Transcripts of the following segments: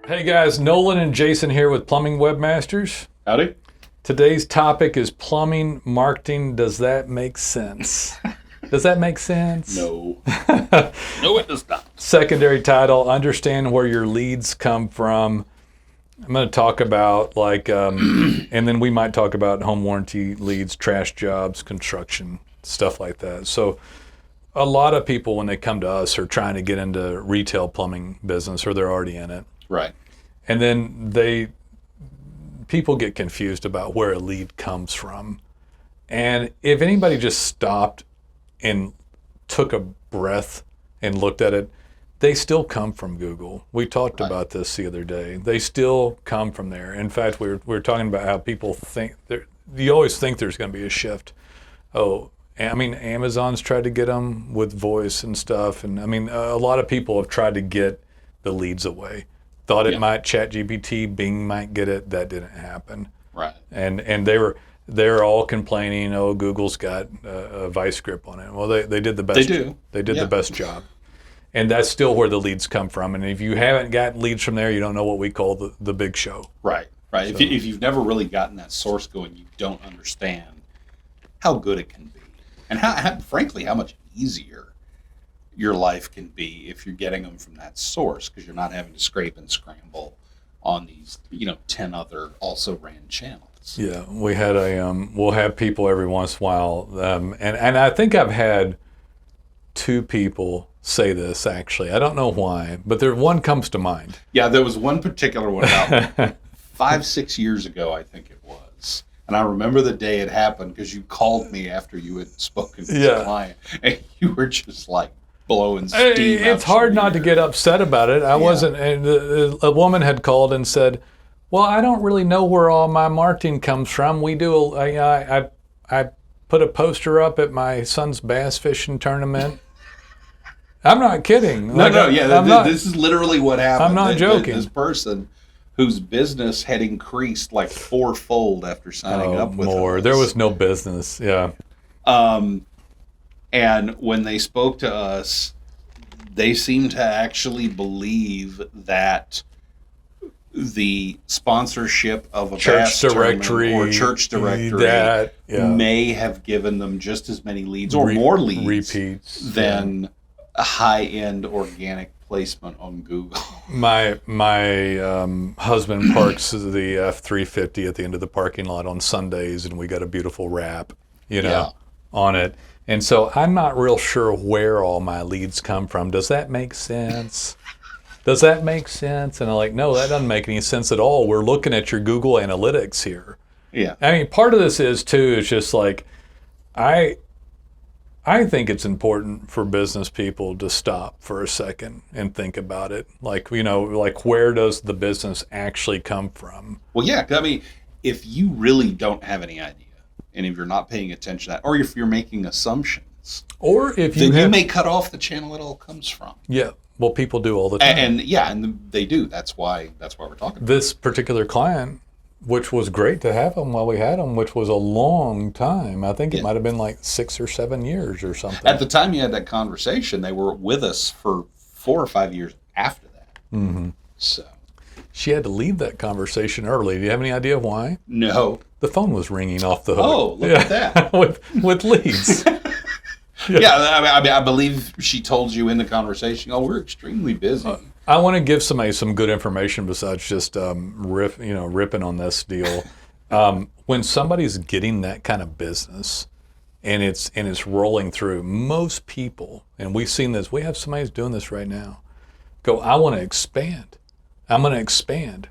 Hey guys, Nolen and Jason here with Plumbing Webmasters. Howdy. Today's topic is plumbing marketing. Does that make sense? Does that make sense? No. No, it does not. Secondary title, understand where your leads come from. I'm going to talk about and then we might talk about home warranty leads, trash jobs, construction, stuff like that. So a lot of people, when they come to us, are trying to get into retail plumbing business, or they're already in it. Right. And then people get confused about where a lead comes from. And if anybody just stopped and took a breath and looked at it, they still come from Google. We talked about this the other day. They still come from there. In fact, we were talking about how people think, you always think there's going to be a shift. Oh, I mean, Amazon's tried to get them with voice and stuff. And I mean, a lot of people have tried to get the leads away. Thought it might, ChatGPT, Bing might get it. That didn't happen. Right. And they're all complaining, oh, Google's got a vice grip on it. Well, they did the best. They do. They did the best job. And that's still where the leads come from. And if you haven't gotten leads from there, you don't know what we call the big show. Right. Right. So, if you've never really gotten that source going, you don't understand how good it can be. And frankly, how much easier your life can be if you're getting them from that source, because you're not having to scrape and scramble on these, 10 other also ran channels. Yeah, we had we'll have people every once in a while, and I think I've had two people say this, actually. I don't know why, but one comes to mind. Yeah, there was one particular one about 5-6 years ago, I think it was. And I remember the day it happened because you called me after you had spoken to the client, and you were just like blowing steam. It's hard not to get upset about it. I wasn't. And a woman had called and said, "Well, I don't really know where all my marketing comes from. We do. I put a poster up at my son's bass fishing tournament." I'm not kidding. This is literally what happened. I'm not joking. This person, whose business had increased like fourfold after signing up with us. There was no business. Yeah. And when they spoke to us, they seemed to actually believe that the sponsorship of a church directory or church directory may have given them just as many leads or more leads repeats than a high-end organic placement on Google. My husband parks the F-350 at the end of the parking lot on Sundays, and we got a beautiful wrap, on it. And so I'm not real sure where all my leads come from. Does that make sense? Does that make sense? And I'm like, no, that doesn't make any sense at all. We're looking at your Google Analytics here. Yeah. I mean, part of this is just like, I think it's important for business people to stop for a second and think about it. Like, where does the business actually come from? Well, yeah. I mean, if you really don't have any idea, and if you're not paying attention to that, or if you're making assumptions, or if you may cut off the channel it all comes from. Yeah. Well, people do all the time. And they do. That's why we're talking about this particular client, which was great to have them while we had them, which was a long time. I think it might have been like 6 or 7 years or something. At the time you had that conversation, they were with us for 4 or 5 years after that. Mm-hmm. So she had to leave that conversation early. Do you have any idea why? No. The phone was ringing off the hook. Oh, look at that. with leads. I believe she told you in the conversation, we're extremely busy. I want to give somebody some good information besides just ripping on this deal. When somebody's getting that kind of business and it's rolling through, most people, and we've seen this, we have somebody who's doing this right now, go, I want to expand. I'm going to expand.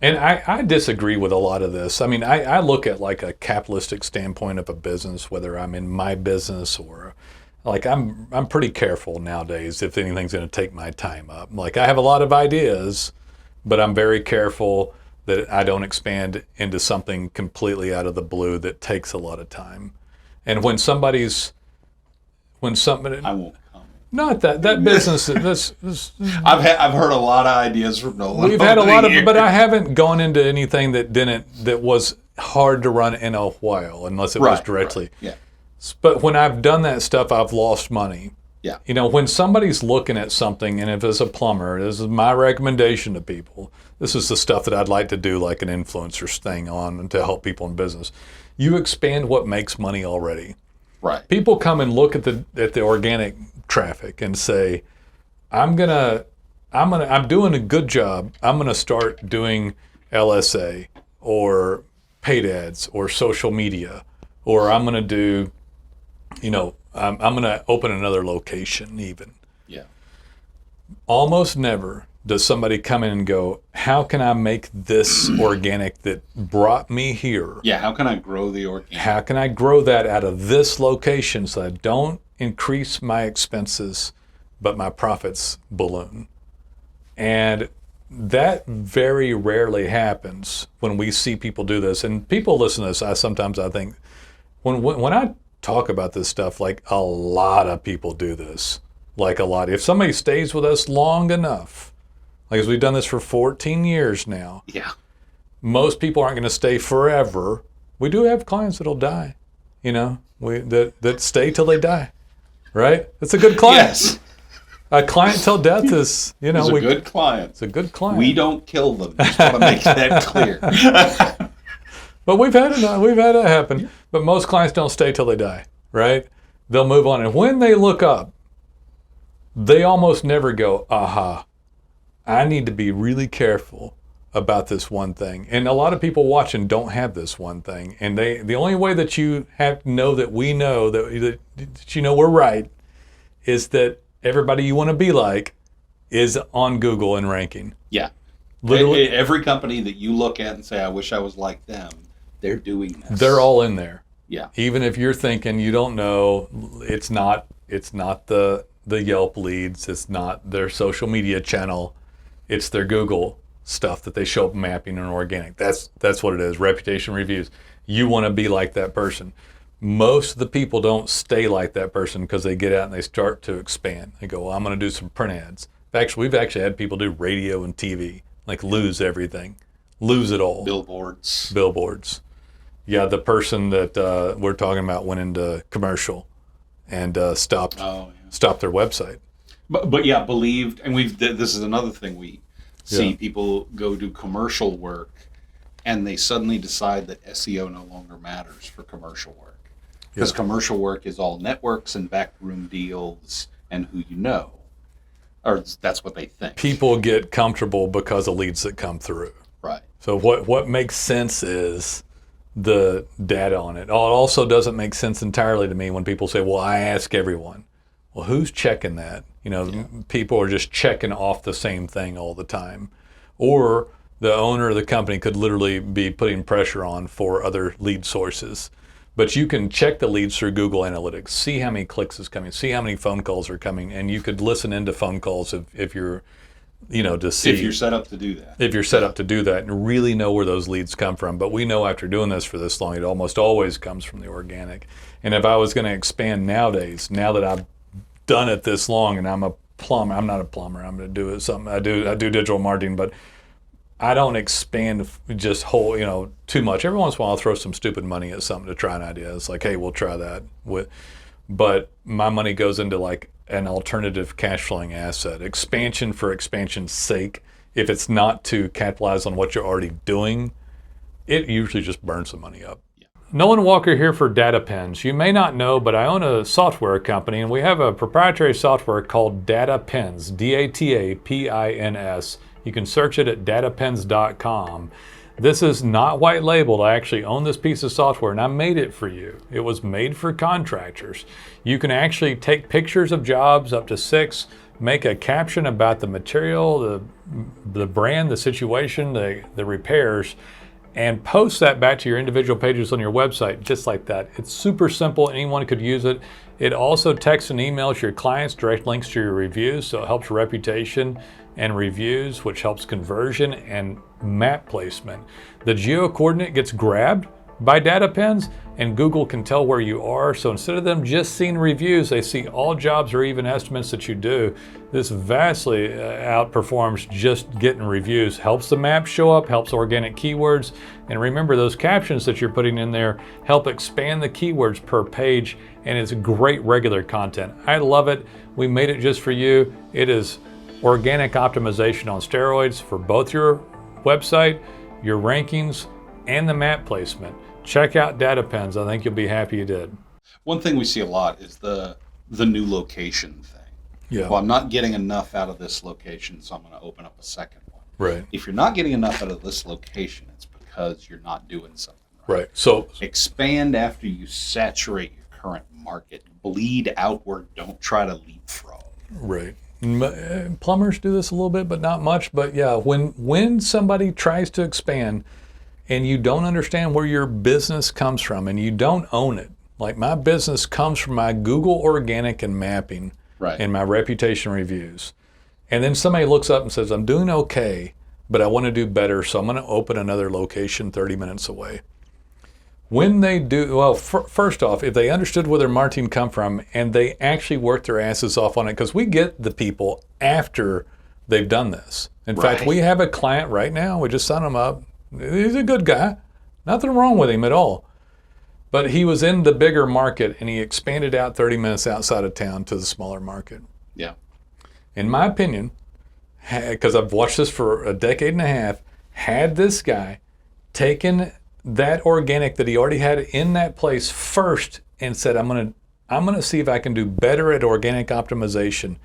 And I disagree with a lot of this. I mean, I look at like a capitalistic standpoint of a business, whether I'm in my business or like I'm pretty careful nowadays if anything's going to take my time up. Like I have a lot of ideas, but I'm very careful that I don't expand into something completely out of the blue that takes a lot of time. And when somebody I won't comment. Not that business. I've heard a lot of ideas from Nolen. We've had a lot of, but I haven't gone into anything that was hard to run in a while, unless it was directly. Right. Yeah. But when I've done that stuff, I've lost money. Yeah. You know, when somebody's looking at something, and if it's a plumber, this is my recommendation to people. This is the stuff that I'd like to do, like an influencer thing on to help people in business. You expand what makes money already. Right. People come and look at the organic traffic and say, I'm doing a good job. I'm gonna start doing LSA or paid ads or social media, or I'm gonna do, I'm gonna open another location even. Yeah. Almost never does somebody come in and go, how can I make this organic that brought me here? Yeah, how can I grow the organic? How can I grow that out of this location so I don't increase my expenses, but my profits balloon? And that very rarely happens when we see people do this. And people listen to this, I think, when I talk about this stuff, like a lot of people do this. Like a lot. If somebody stays with us long enough, like as we've done this for 14 years now, Yeah. most people aren't going to stay forever. We do have clients that'll die, that stay till they die, right? It's a good client. Yes. A client till death is, He's a good client. It's a good client. We don't kill them. Just want to make that clear. But we've had it happen. But most clients don't stay till they die, right? They'll move on. And when they look up, they almost never go, aha, I need to be really careful about this one thing. And a lot of people watching don't have this one thing. And the only way that you have to know that we know that we're right is that everybody you want to be like is on Google and ranking. Yeah. Literally, every company that you look at and say, I wish I was like them, they're doing this. they're all in there. Yeah. Even if you're thinking you don't know, it's not the Yelp leads, it's not their social media channel, it's their Google stuff that they show up mapping and organic. That's what it is. Reputation reviews. You want to be like that person. Most of the people don't stay like that person because they get out and they start to expand. They go, well, I'm going to do some print ads. We've actually had people do radio and TV, like lose everything, lose it all. Billboards. Yeah, the person that we're talking about went into commercial and stopped their website. But yeah, believed, and this is another thing we see. People go do commercial work and they suddenly decide that SEO no longer matters for commercial work. Because commercial work is all networks and backroom deals and who you know. Or that's what they think. People get comfortable because of leads that come through. Right. So what makes sense is the data on it. It also doesn't make sense entirely to me when people say, well, I ask everyone. Well, who's checking that? People are just checking off the same thing all the time. Or the owner of the company could literally be putting pressure on for other lead sources. But you can check the leads through Google Analytics, see how many clicks is coming, see how many phone calls are coming, and you could listen into phone calls if you're, to see. If you're set up to do that. If you're set up to do that and really know where those leads come from. But we know after doing this for this long, it almost always comes from the organic. And if I was going to expand nowadays, now that I've done it this long and I'm a plumber, I'm not a plumber, I'm going to do it something. I do digital marketing, but I don't expand just too much. Every once in a while I'll throw some stupid money at something to try an idea. It's like, hey, we'll try that. But my money goes into like an alternative cash flowing asset. Expansion for expansion's sake, if it's not to capitalize on what you're already doing, it usually just burns the money up. Nolen Walker here for DataPins. You may not know, but I own a software company and we have a proprietary software called DataPins, DATAPINS. You can search it at datapins.com. This is not white labeled. I actually own this piece of software and I made it for you. It was made for contractors. You can actually take pictures of jobs up to 6, make a caption about the material, the brand, the situation, the repairs, and post that back to your individual pages on your website just like that. It's super simple. Anyone could use it. It also texts and emails your clients direct links to your reviews, so it helps reputation and reviews, which helps conversion and map placement. The geo coordinate gets grabbed by DataPins, and Google can tell where you are. So instead of them just seeing reviews, they see all jobs or even estimates that you do. This vastly outperforms just getting reviews. Helps the map show up, helps organic keywords. And remember, those captions that you're putting in there help expand the keywords per page, and it's great regular content. I love it. We made it just for you. It is organic optimization on steroids for both your website, your rankings, and the map placement. Check out DataPins. I think you'll be happy you did. One thing we see a lot is the new location thing. Yeah. Well, I'm not getting enough out of this location, so I'm going to open up a second one. Right. If you're not getting enough out of this location, it's because you're not doing something right. Right. So expand after you saturate your current market. Bleed outward. Don't try to leapfrog. Right. Plumbers do this a little bit, but not much. But yeah, when somebody tries to expand and you don't understand where your business comes from and you don't own it, like my business comes from my Google organic and mapping and my reputation reviews. And then somebody looks up and says, I'm doing okay, but I want to do better, so I'm going to open another location 30 minutes away. When they do, well, first off, if they understood where their marketing come from and they actually worked their asses off on it, because we get the people after they've done this. In fact, we have a client right now, we just signed him up. He's a good guy. Nothing wrong with him at all. But he was in the bigger market and he expanded out 30 minutes outside of town to the smaller market. Yeah. In my opinion, because I've watched this for a decade and a half, had this guy taken that organic that he already had in that place first and said, I'm gonna see if I can do better at organic optimization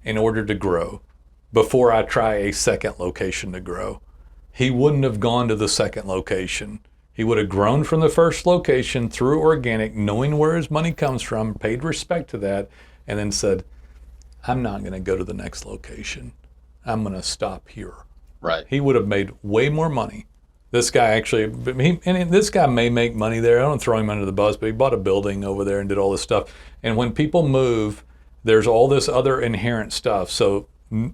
in order to grow before I try a second location to grow, he wouldn't have gone to the second location. He would have grown from the first location through organic, knowing where his money comes from, paid respect to that, and then said, I'm not going to go to the next location. I'm going to stop here. Right. He would have made way more money. This guy actually, this guy may make money there. I don't throw him under the bus, but he bought a building over there and did all this stuff. And when people move, there's all this other inherent stuff. So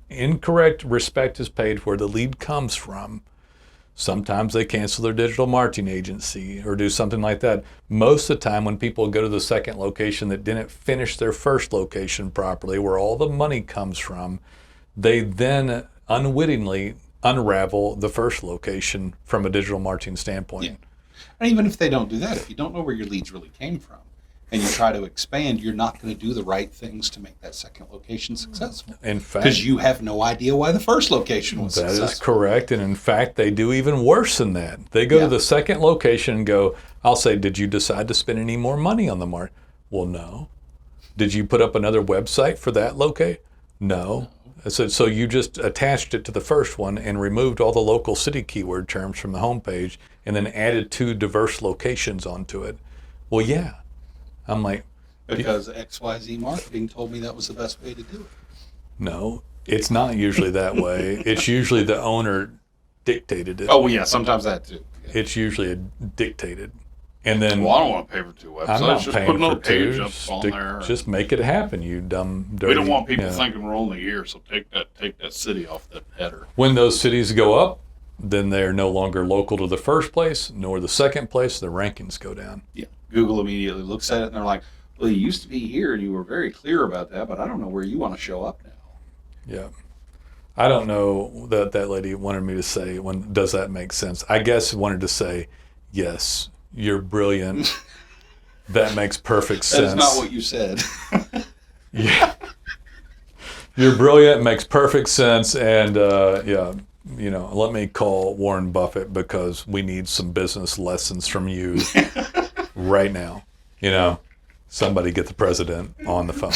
incorrect respect is paid where the lead comes from. Sometimes they cancel their digital marketing agency or do something like that. Most of the time when people go to the second location that didn't finish their first location properly, where all the money comes from, they then unwittingly unravel the first location from a digital marketing standpoint. Yeah. And even if they don't do that, if you don't know where your leads really came from and you try to expand, you're not going to do the right things to make that second location successful. In fact, because you have no idea why the first location was successful. That is correct. And in fact, they do even worse than that. They go to the second location and go, I'll say, did you decide to spend any more money on the market? Well, no. Did you put up another website for that location? No. So you just attached it to the first one and removed all the local city keyword terms from the homepage and then added 2 diverse locations onto it. Well, yeah. I'm like, because XYZ marketing told me that was the best way to do it. No, it's not usually that way. It's usually the owner dictated it. Oh, well, yeah, sometimes that too. Yeah. It's usually dictated. And then, well, I don't want to pay for 2 websites. I'm not just paying put another for page 2. up on there. Just make it happen, you dumb, dirty. We don't want people thinking we're only here, so take that city off that header. When those cities go up, then they're no longer local to the first place, nor the second place. The rankings go down. Yeah. Google immediately looks at it and they're like, well, you used to be here and you were very clear about that, but I don't know where you want to show up now. Yeah. I don't know that lady wanted me to say, does that make sense? I guess wanted to say, yes, you're brilliant. That makes perfect sense. That's not what you said. Yeah. You're brilliant, makes perfect sense. And let me call Warren Buffett because we need some business lessons from you right now. Somebody get the president on the phone.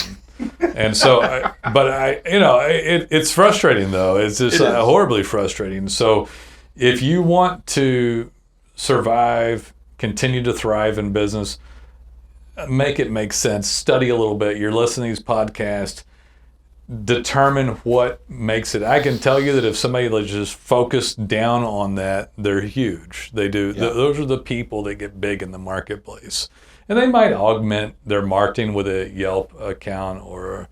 And so, it's frustrating though. It's just horribly frustrating. So if you want to survive, continue to thrive in business, make it make sense. Study a little bit. You're listening to these podcasts. Determine what makes it. I can tell you that if somebody just focus down on that, they're huge. They do. Yeah. Those are the people that get big in the marketplace. And they might augment their marketing with a Yelp account or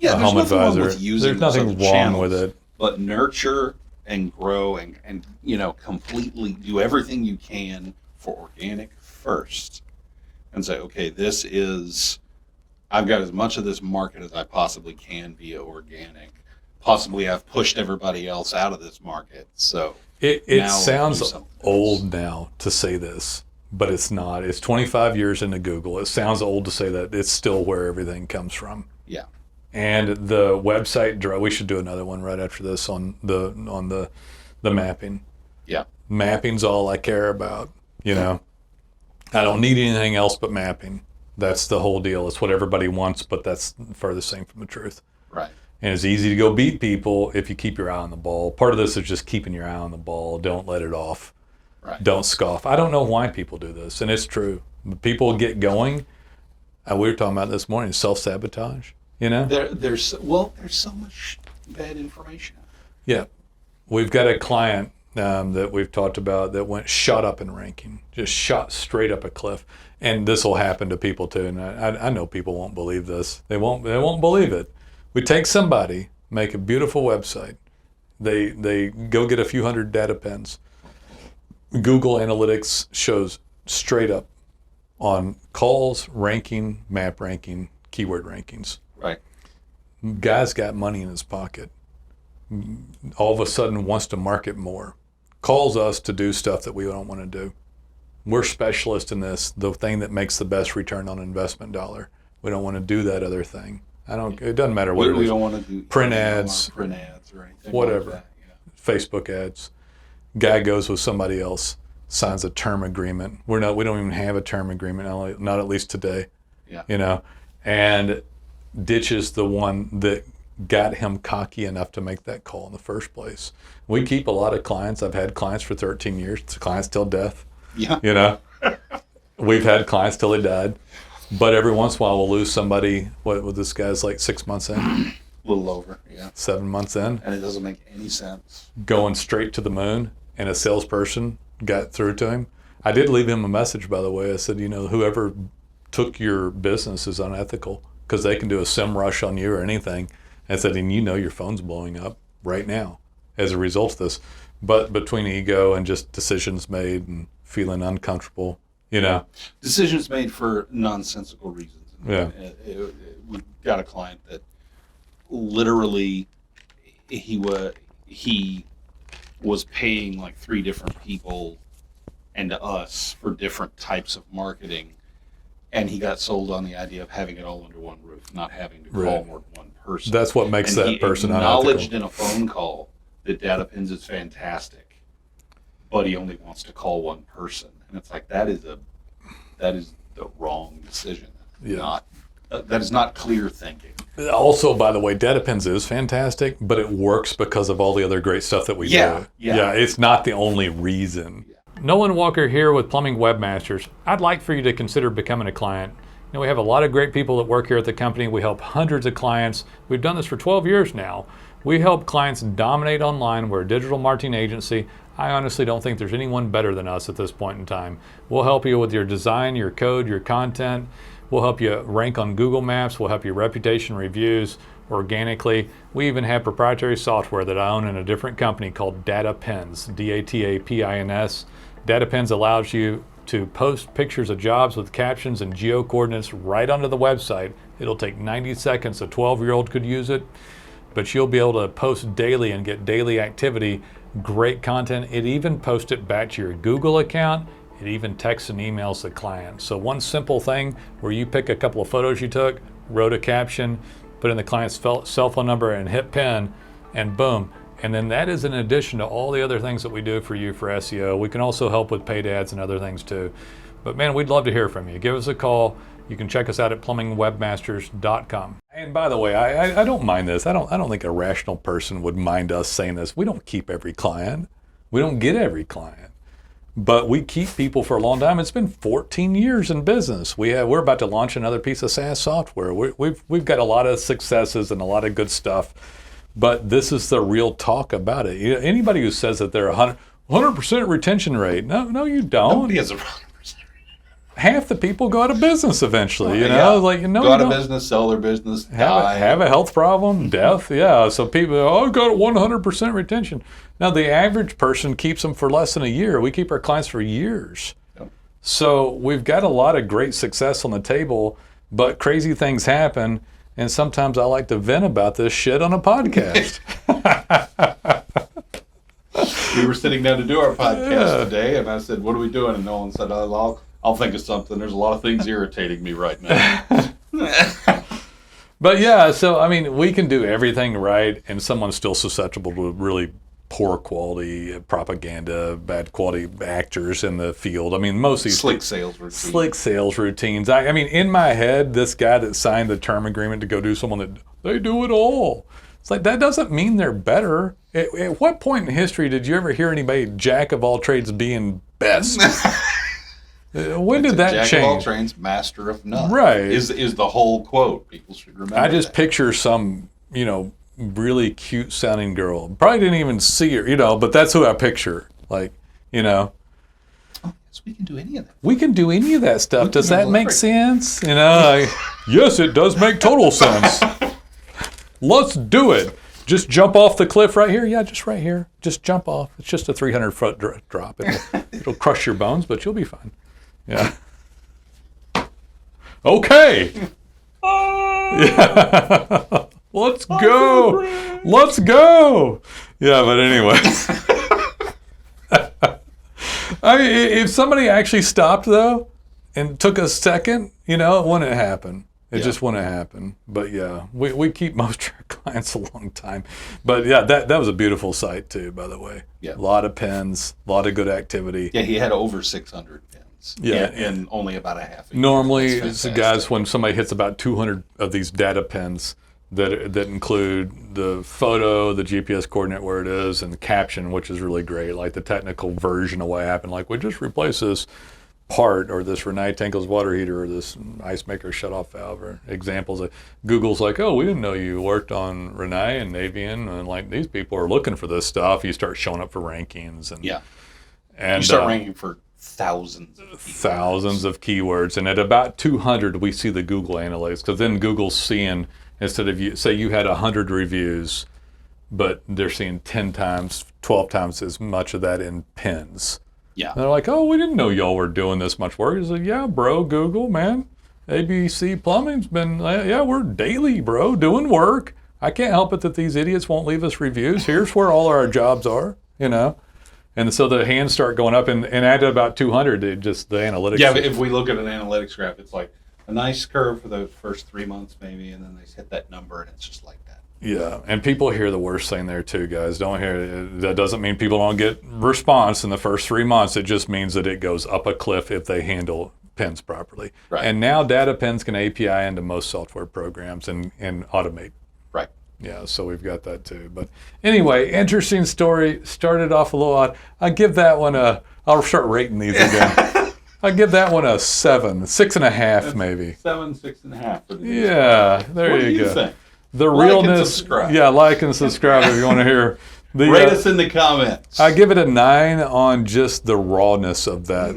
a home advisor. There's nothing wrong with it. But nurture and grow and completely do everything you can for organic first and say, okay, I've got as much of this market as I possibly can via organic. Possibly I've pushed everybody else out of this market. So it sounds old now to say this, but it's not. It's 25 years into Google. It sounds old to say that. It's still where everything comes from. Yeah. And the website, we should do another one right after this on the mapping. Yeah. Mapping's all I care about, I don't need anything else but mapping. That's the whole deal. It's what everybody wants, but that's the furthest thing from the truth. Right. And it's easy to go beat people if you keep your eye on the ball. Part of this is just keeping your eye on the ball. Don't let it off. Right. Don't scoff. I don't know why people do this, and it's true. People get going. We were talking about this morning, self-sabotage, There's so much bad information. Yeah. We've got a client that we've talked about that shot up in ranking, just shot straight up a cliff. And this will happen to people too. And I know people won't believe this. They won't believe it. We take somebody, make a beautiful website. They go get a few hundred DataPins. Google Analytics shows straight up on calls, ranking, map ranking, keyword rankings. Right. Guy's got money in his pocket. All of a sudden wants to market more. Calls us to do stuff that we don't want to do. We're specialists in this, the thing that makes the best return on investment dollar. We don't want to do that other thing. It doesn't matter what it is. We don't want to do print ads or anything whatever. like that. Yeah. Facebook ads. Guy goes with somebody else, signs a term agreement. We don't even have a term agreement, not at least today. Yeah. And ditches the one that got him cocky enough to make that call in the first place. We keep a lot of clients. I've had clients for 13 years. Clients till death. Yeah. We've had clients till they died. But every once in a while we'll lose somebody. This guy's like 6 months in? A little over, yeah. 7 months in. And it doesn't make any sense. Going straight to the moon, and a salesperson got through to him. I did leave him a message, by the way. I said, whoever took your business is unethical because they can do a sim rush on you or anything. I said, and your phone's blowing up right now as a result of this. But between ego and just decisions made and feeling uncomfortable, Decisions made for nonsensical reasons. Yeah. We've got a client that literally he was paying like 3 different people and to us for different types of marketing. And he got sold on the idea of having it all under one roof, not having to call Right. more than one person. That's what makes And that person he acknowledged unethical. in a phone call that DataPins is fantastic, but he only wants to call one person. And it's like, that is the wrong decision. Yeah. That is not clear thinking. Also, by the way, DataPins is fantastic, but it works because of all the other great stuff that we do. Yeah. It's not the only reason. Nolen Walker here with Plumbing Webmasters. I'd like for you to consider becoming a client. We have a lot of great people that work here at the company. We help hundreds of clients. We've done this for 12 years now. We help clients dominate online. We're a digital marketing agency. I honestly don't think there's anyone better than us at this point in time. We'll help you with your design, your code, your content. We'll help you rank on Google Maps. We'll help you reputation reviews organically. We even have proprietary software that I own in a different company called DataPins, DATAPINS. DataPins allows you to post pictures of jobs with captions and geo-coordinates right onto the website. It'll take 90 seconds. A 12-year-old could use it, but you'll be able to post daily and get daily activity, great content. It even posts it back to your Google account. It even texts and emails the client. So one simple thing where you pick a couple of photos you took, wrote a caption, put in the client's cell phone number and hit pin, and boom. And then that is in addition to all the other things that we do for you for SEO. We can also help with paid ads and other things too. But man, we'd love to hear from you. Give us a call. You can check us out at plumbingwebmasters.com. And by the way, I don't mind this. I don't think a rational person would mind us saying this. We don't keep every client. We don't get every client. But we keep people for a long time. It's been 14 years in business. We're about to launch another piece of SaaS software. We've got a lot of successes and a lot of good stuff. But this is the real talk about it. Anybody who says that they're 100% retention rate, no, you don't. Nobody has a 100%. Half the people go out of business eventually. Yeah. Go out of business, sell their business, die. Have a health problem, death. Yeah. So people, I've got 100% retention. Now the average person keeps them for less than a year. We keep our clients for years. Yep. So we've got a lot of great success on the table, but crazy things happen. And sometimes I like to vent about this shit on a podcast. We were sitting down to do our podcast today, and I said, "What are we doing?" And Nolan said, "I'll think of something. There's a lot of things irritating me right now." But yeah, so I mean, we can do everything right, and someone's still susceptible to really poor quality propaganda, bad quality actors in the field. I mean, most of these Slick sales routines. I mean, in my head, this guy that signed the term agreement to go do someone that they do it all. It's like, that doesn't mean they're better. At what point in history did you ever hear anybody jack of all trades being best? When did that change? Jack of all trades, master of none. Right. Is the whole quote. People should remember I just that. picture some, really cute sounding girl. Probably didn't even see her, but that's who I picture. Like, Oh, yes, we can do any of that. we can do any of that stuff. Does that make Blubrry. sense? Yes, it does make total sense. Let's do it. Just jump off the cliff right here. Yeah, just right here. Just jump off. It's just a 300-foot drop. It'll crush your bones, but you'll be fine. Yeah. Okay. Yeah. Let's go. Let's go. Yeah, but anyway. I mean, if somebody actually stopped, though, and took a second, it wouldn't happen. It just wouldn't happen. But yeah, we keep most of our clients a long time. But yeah, that was a beautiful site too, by the way. Yeah. A lot of pins, a lot of good activity. Yeah, he had over 600 pins. Yeah. In only about a half a year. Normally, That's it's fantastic. guys, when somebody hits about 200 of these data pins that include the photo, the GPS coordinate where it is, and the caption, which is really great, like the technical version of what happened. Like, we just replaced this part, or this Renee Tinkle's water heater, or this ice maker shut-off valve, or examples. Google's like, oh, we didn't know you worked on Renee and Navian, and like, these people are looking for this stuff. You start showing up for rankings, and You start ranking for thousands of keywords, and at about 200 we see the Google analytics, because then Google's seeing, instead of you had 100 reviews, but they're seeing 10 times, 12 times as much of that in pins. Yeah. And they're like, oh, we didn't know y'all were doing this much work. It's like, yeah, bro, Google, man. ABC Plumbing's been, we're daily, bro, doing work. I can't help it that these idiots won't leave us reviews. Here's where all our jobs are, And so the hands start going up, and at about 200, the analytics. Yeah, but if we look at an analytics graph, it's like a nice curve for the first 3 months maybe, and then they hit that number, and it's just like that. Yeah, and people hear the worst thing there too, guys. Don't hear it. That doesn't mean people don't get response in the first 3 months. It just means that it goes up a cliff if they handle pins properly. Right. And now DataPins can API into most software programs and automate. Right. Yeah, so we've got that too. But anyway, interesting story. Started off a little odd. I give that one I'll start rating these again. I give that one a 7, 6.5 maybe. 7, 6.5 for the Yeah, there What you do you go. think? The Like and realness. subscribe. Yeah, like and subscribe if you want to hear. Rate us in the comments. I give it a 9 on just the rawness of that.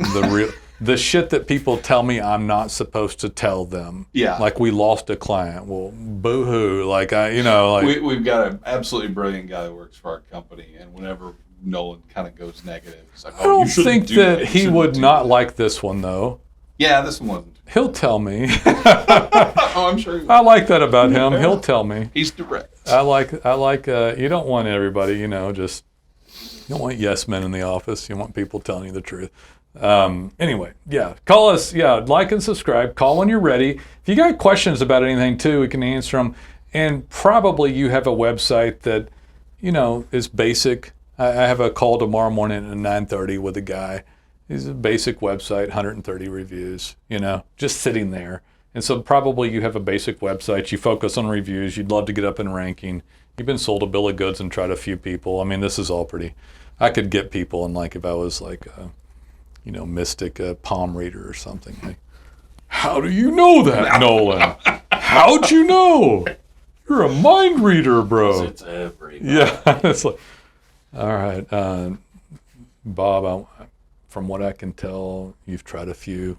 The shit that people tell me I'm not supposed to tell them. Yeah. Like, we lost a client. Well, boo-hoo. Like, We've got an absolutely brilliant guy that works for our company, and whenever Nolan kind of goes negative, it's like, I don't you shouldn't think do that You he shouldn't would do not that. like this one, though. Yeah, this one wasn't. He'll tell me. Oh, I'm sure he I like that about him. He'll tell me. He's direct. I like. You don't want everybody, just, you don't want yes men in the office. You want people telling you the truth. Anyway, yeah, call us. Yeah, like and subscribe. Call when you're ready. If you got questions about anything too, we can answer them. And probably you have a website that, is basic. I have a call tomorrow morning at 9:30 with a guy. It's a basic website, 130 reviews, just sitting there. And so probably you have a basic website. You focus on reviews. You'd love to get up in ranking. You've been sold a bill of goods and tried a few people. I mean, this is all pretty. I could get people, and like if I was like, Mystic palm reader or something. Like, how do you know that, Nolan? How'd you know? You're a mind reader, bro. It's every. Yeah, it's like, all right, Bob. From what I can tell, you've tried a few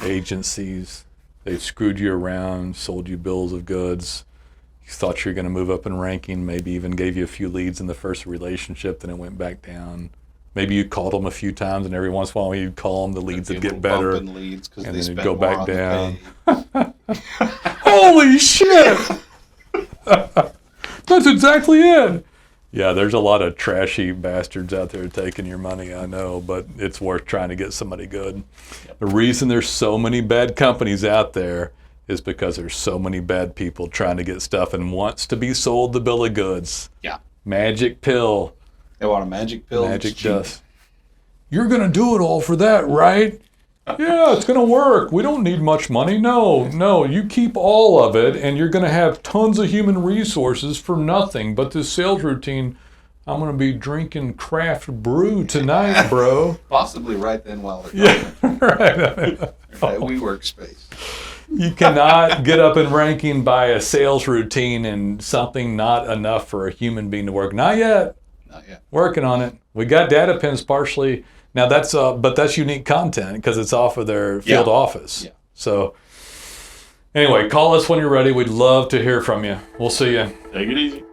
agencies. They've screwed you around, sold you bills of goods. You thought you were going to move up in ranking, maybe even gave you a few leads in the first relationship, then it went back down. Maybe you called them a few times, and every once in a while you'd call them, the leads would get better. Bump in leads 'cause And they then it'd spend go more back on the down. pay. Holy shit! That's exactly it. Yeah, there's a lot of trashy bastards out there taking your money, I know, but it's worth trying to get somebody good. The reason there's so many bad companies out there is because there's so many bad people trying to get stuff and wants to be sold the bill of goods. Yeah. Magic pill. They want a magic pill. Magic dust. You're going to do it all for that, right? Yeah, it's going to work. We don't need much money. No, you keep all of it and you're going to have tons of human resources for nothing. But this sales routine, I'm going to be drinking craft brew tonight, bro. Possibly right then while they're Yeah, right. that WeWork space. You cannot get up in ranking by a sales routine and something not enough for a human being to work. Not yet. Not yet. Working on it. We got DataPins partially. Now but that's unique content because it's off of their field office. Yeah. So anyway, call us when you're ready. We'd love to hear from you. We'll see you. Take it easy.